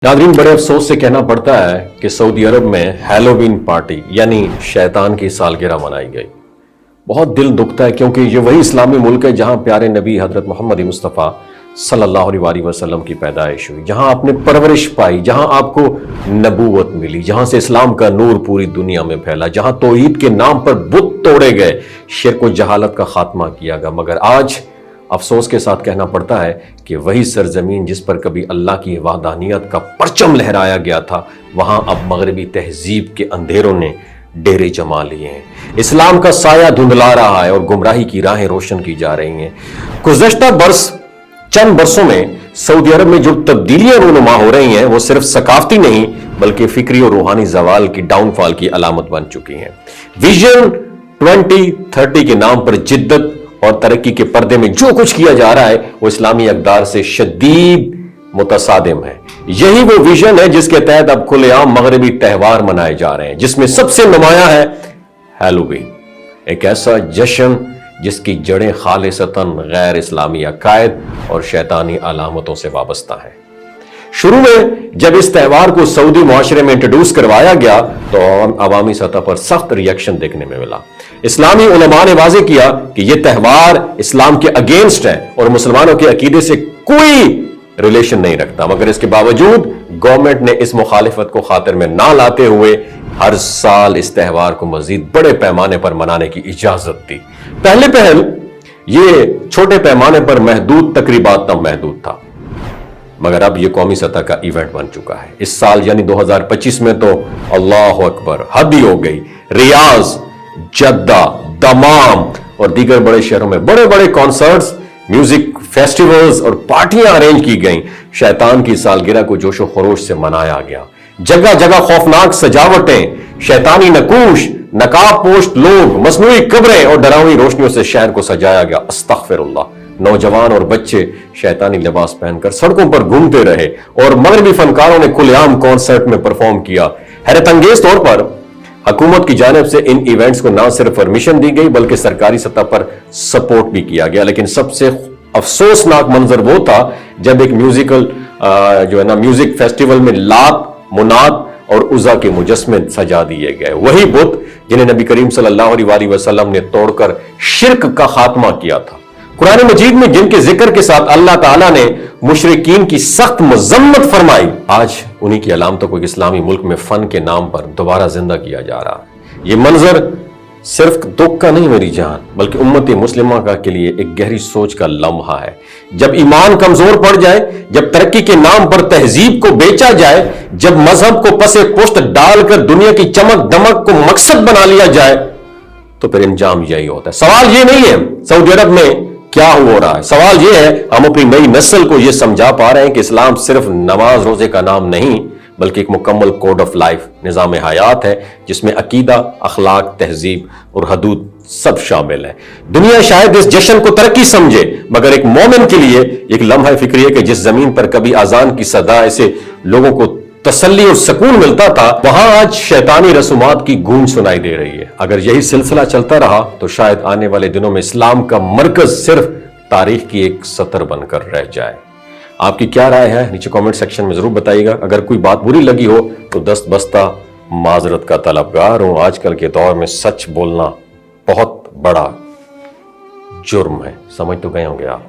Nadreen, बड़े अफसोस से कहना पड़ता है कि सऊदी अरब में हैलोवीन पार्टी यानी शैतान की सालगिरह मनाई गई। बहुत दिल दुखता है क्योंकि ये वही इस्लामी मुल्क है जहां प्यारे नबी हजरत मोहम्मद मुस्तफ़ा सल्लल्लाहु अलैहि वसल्लम की पैदाइश हुई, जहां आपने परवरिश पाई, जहां आपको नबूवत मिली, जहां से इस्लाम का नूर पूरी दुनिया में फैला, जहां तौहीद के नाम पर बुत तोड़े गए, शिर्क व जहालत का खात्मा किया गया। मगर आज अफसोस के साथ कहना पड़ता है कि वही सरजमीन जिस पर कभी अल्लाह की वहदानियत का परचम लहराया गया था, वहां अब मगरबी तहजीब के अंधेरों ने डेरे जमा लिए हैं। इस्लाम का साया धुंधला रहा है और गुमराही की राहें रोशन की जा रही हैं। गुज़श्ता चंद बरसों में सऊदी अरब में जो तब्दीलियां रूनुमा हो रही हैं, वो सिर्फ सकाफती नहीं बल्कि फिक्री और रूहानी जवाल की डाउनफॉल की अलामत बन चुकी हैं। विजन 2030 के नाम पर जिद्दत और तरक्की के पर्दे में जो कुछ किया जा रहा है वो इस्लामी अक़दार से शदीद मुतसादिम है। यही वो विजन है जिसके तहत अब खुलेआम मगरबी त्यौहार मनाए जा रहे हैं, जिसमें सबसे नुमाया है हैलोवीन, एक ऐसा जश्न जिसकी जड़ें खालिसतन गैर इस्लामी अकायद और शैतानी अलामतों से वाबस्ता है। शुरू में जब इस त्यौहार को सऊदी मुआशरे में इंट्रोड्यूस करवाया गया तो अवामी सतह पर सख्त रिएक्शन देखने में मिला। इस्लामी उलमा ने वाज़ेह किया कि यह त्यौहार इस्लाम के अगेंस्ट है और मुसलमानों के अकीदे से कोई रिलेशन नहीं रखता, मगर इसके बावजूद गवर्नमेंट ने इस मुखालिफत को खातिर में ना लाते हुए हर साल इस त्यौहार को मजीद बड़े पैमाने पर मनाने की इजाजत दी। पहले पहल ये छोटे पैमाने पर महदूद तकरीबात तक महदूद था, मगर अब यह कौमी सतह का इवेंट बन चुका है। इस साल यानी 2025 में तो अल्लाह अकबर, हद ही हो गई। रियाज, जद्दा, दमाम और दीगर बड़े शहरों में बड़े बड़े कॉन्सर्ट्स, म्यूजिक फेस्टिवल्स और पार्टियां अरेंज की गईं। शैतान की सालगिरह को जोशो खरोश से मनाया गया। जगह जगह खौफनाक सजावटें, शैतानी नकूश, नकाब पोस्ट लोग, मसनूई कब्रें और डरावनी रोशनियों से शहर को सजाया गया। अस्तगफिरुल्लाह। नौजवान और बच्चे शैतानी लिबास पहनकर सड़कों पर घूमते रहे और मगरबी फनकारों ने खुलेआम कॉन्सर्ट में परफॉर्म किया। हैरत अंगेज तौर पर हुकूमत की जानिब से इन इवेंट्स को ना सिर्फ परमिशन दी गई बल्कि सरकारी सतह पर सपोर्ट भी किया गया। लेकिन सबसे अफसोसनाक मंजर वो था जब एक म्यूजिकल म्यूजिक फेस्टिवल में लात, मुनात और उज़ा के मुजस्मे सजा दिए गए। वही बुत जिन्हें नबी करीम सल्लल्लाहु अलैहि वसल्लम ने तोड़कर शिर्क का खात्मा किया था। कुरान मजीद में जिनके जिक्र के साथ अल्लाह ताला ने मुशरिकीन की सख्त मजम्मत फरमाई, आज उन्हीं की अलामतों को इस्लामी मुल्क में फन के नाम पर दोबारा जिंदा किया जा रहा है। ये मंजर सिर्फ दुख का नहीं मेरी जान, बल्कि उम्मत मुस्लिमा का के लिए एक गहरी सोच का लम्हा है। जब ईमान कमजोर पड़ जाए, जब तरक्की के नाम पर तहजीब को बेचा जाए, जब मजहब को पसे पुश्त डालकर दुनिया की चमक दमक को मकसद बना लिया जाए, तो फिर इंजाम यही होता है। सवाल ये नहीं है सऊदी अरब में क्या हो रहा है, सवाल यह है हम अपनी नई नस्ल को यह समझा पा रहे हैं कि इस्लाम सिर्फ नमाज रोजे का नाम नहीं बल्कि एक मुकम्मल कोड ऑफ लाइफ, निज़ाम हयात है जिसमें अकीदा, अखलाक, तहजीब और हदूद सब शामिल है। दुनिया शायद इस जश्न को तरक्की समझे, मगर एक मोमिन के लिए एक लम्हा फिक्री है कि जिस जमीन पर कभी अजान की सदा ऐसे लोगों को तसल्ली और सुकून मिलता था, वहां आज शैतानी रसूमात की गूंज सुनाई दे रही है। अगर यही सिलसिला चलता रहा तो शायद आने वाले दिनों में इस्लाम का मरकज सिर्फ तारीख की एक सतर बनकर रह जाए। आपकी क्या राय है नीचे कमेंट सेक्शन में जरूर बताइएगा। अगर कोई बात बुरी लगी हो तो दस्त बस्ता माजरत का तलबगार हूं। आजकल के दौर में सच बोलना बहुत बड़ा जुर्म है, समझ तो गए होंगे आप।